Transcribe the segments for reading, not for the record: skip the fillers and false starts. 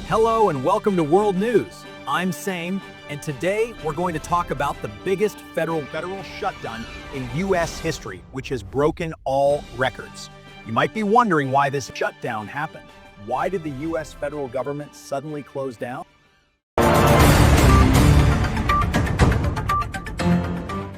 Hello and welcome to World News. I'm Same, and today we're going to talk about the biggest federal shutdown in U.S. history, which has broken all records. You might be wondering why this shutdown happened. Why did the U.S. federal government suddenly close down?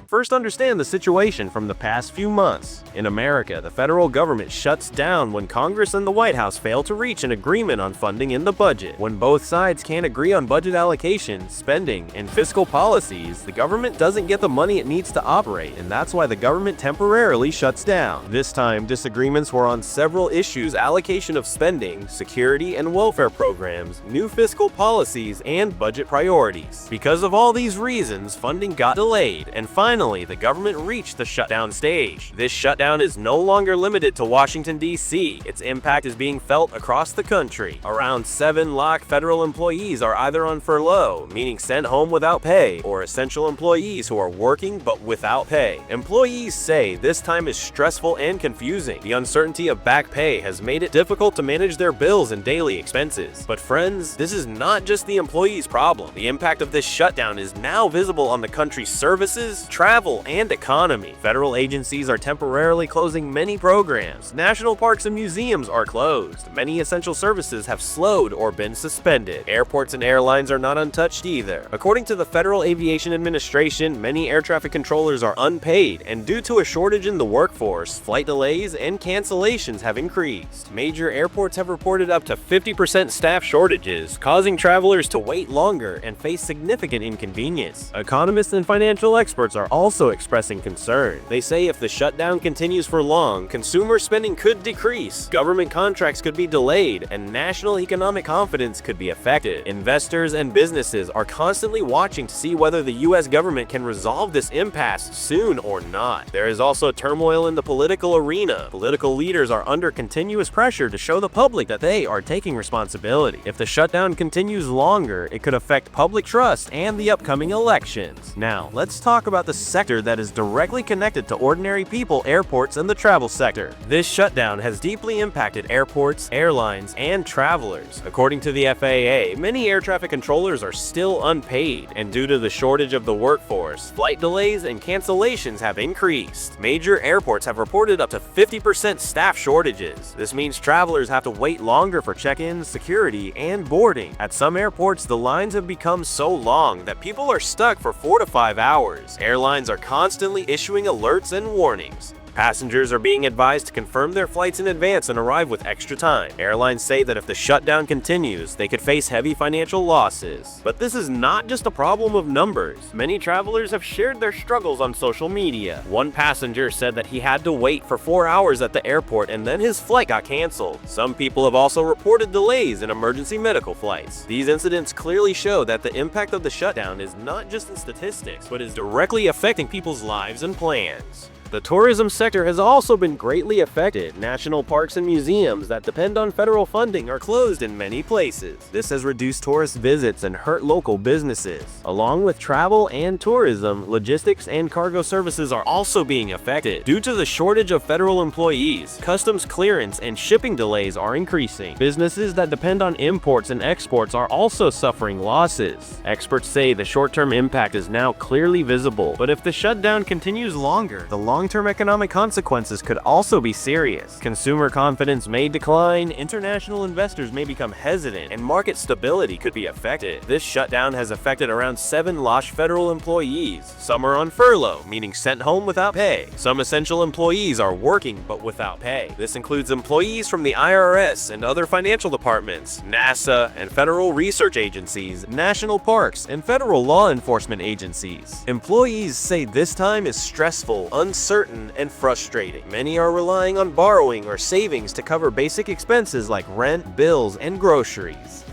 First, understand the situation from the past few months. In America, the federal government shuts down when Congress and the White House fail to reach an agreement on funding in the budget. When both sides can't agree on budget allocation, spending, and fiscal policies, the government doesn't get the money it needs to operate, and that's why the government temporarily shuts down. This time, disagreements were on several issues: allocation of spending, security and welfare programs, new fiscal policies, and budget priorities. Because of all these reasons, funding got delayed, and finally, the government reached the shutdown stage. This shutdown is no longer limited to Washington, D.C. Its impact is being felt across the country. Around 7 lakh federal employees are either on furlough, meaning sent home without pay, or essential employees who are working but without pay. Employees say this time is stressful and confusing. The uncertainty of back pay has made it difficult to manage their bills and daily expenses. But friends, this is not just the employees' problem. The impact of this shutdown is now visible on the country's services, travel, and economy. Federal agencies are temporarily closing many programs. National parks and museums are closed. Many essential services have slowed or been suspended. Airports and airlines are not untouched either. According to the Federal Aviation Administration, many air traffic controllers are unpaid, and due to a shortage in the workforce, flight delays and cancellations have increased. Major airports have reported up to 50% staff shortages, causing travelers to wait longer and face significant inconvenience. Economists and financial experts are also expressing concern. They say if the shutdown continues for long, consumer spending could decrease, government contracts could be delayed, and national economic confidence could be affected. Investors and businesses are constantly watching to see whether the U.S. government can resolve this impasse soon or not. There is also turmoil in the political arena. Political leaders are under continuous pressure to show the public that they are taking responsibility. If the shutdown continues longer, it could affect public trust and the upcoming elections. Now, let's talk about the sector that is directly connected to ordinary people: airports and the travel sector. This shutdown has deeply impacted airports, airlines, and travelers. According to the FAA, many air traffic controllers are still unpaid, and due to the shortage of the workforce, flight delays and cancellations have increased. Major airports have reported up to 50% staff shortages. This means travelers have to wait longer for check-ins, security, and boarding. At some airports, the lines have become so long that people are stuck for 4 to 5 hours. Airlines are constantly issuing alerts and warnings. Passengers are being advised to confirm their flights in advance and arrive with extra time. Airlines say that if the shutdown continues, they could face heavy financial losses. But this is not just a problem of numbers. Many travelers have shared their struggles on social media. One passenger said that he had to wait for 4 hours at the airport and then his flight got canceled. Some people have also reported delays in emergency medical flights. These incidents clearly show that the impact of the shutdown is not just in statistics, but is directly affecting people's lives and plans. The tourism sector has also been greatly affected. National parks and museums that depend on federal funding are closed in many places. This has reduced tourist visits and hurt local businesses. Along with travel and tourism, logistics and cargo services are also being affected. Due to the shortage of federal employees, customs clearance and shipping delays are increasing. Businesses that depend on imports and exports are also suffering losses. Experts say the short-term impact is now clearly visible, but if the shutdown continues longer, the long-term economic consequences could also be serious. Consumer confidence may decline, international investors may become hesitant, and market stability could be affected. This shutdown has affected around 7 lakh federal employees. Some are on furlough, meaning sent home without pay. Some essential employees are working but without pay. This includes employees from the IRS and other financial departments, NASA and federal research agencies, national parks, and federal law enforcement agencies. Employees say this time is stressful, uncertain, and frustrating. Many are relying on borrowing or savings to cover basic expenses like rent, bills, and groceries.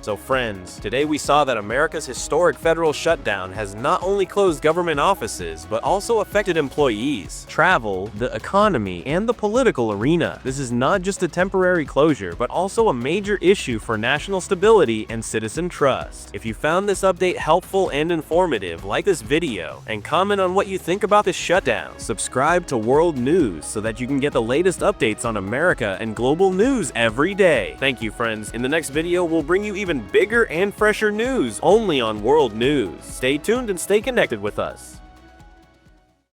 So friends, today we saw that America's historic federal shutdown has not only closed government offices, but also affected employees, travel, the economy, and the political arena. This is not just a temporary closure, but also a major issue for national stability and citizen trust. If you found this update helpful and informative, like this video, and comment on what you think about this shutdown. Subscribe to World News so that you can get the latest updates on America and global news every day. Thank you, friends. In the next video, we'll bring you even even bigger and fresher news only on World News. Stay tuned and stay connected with us.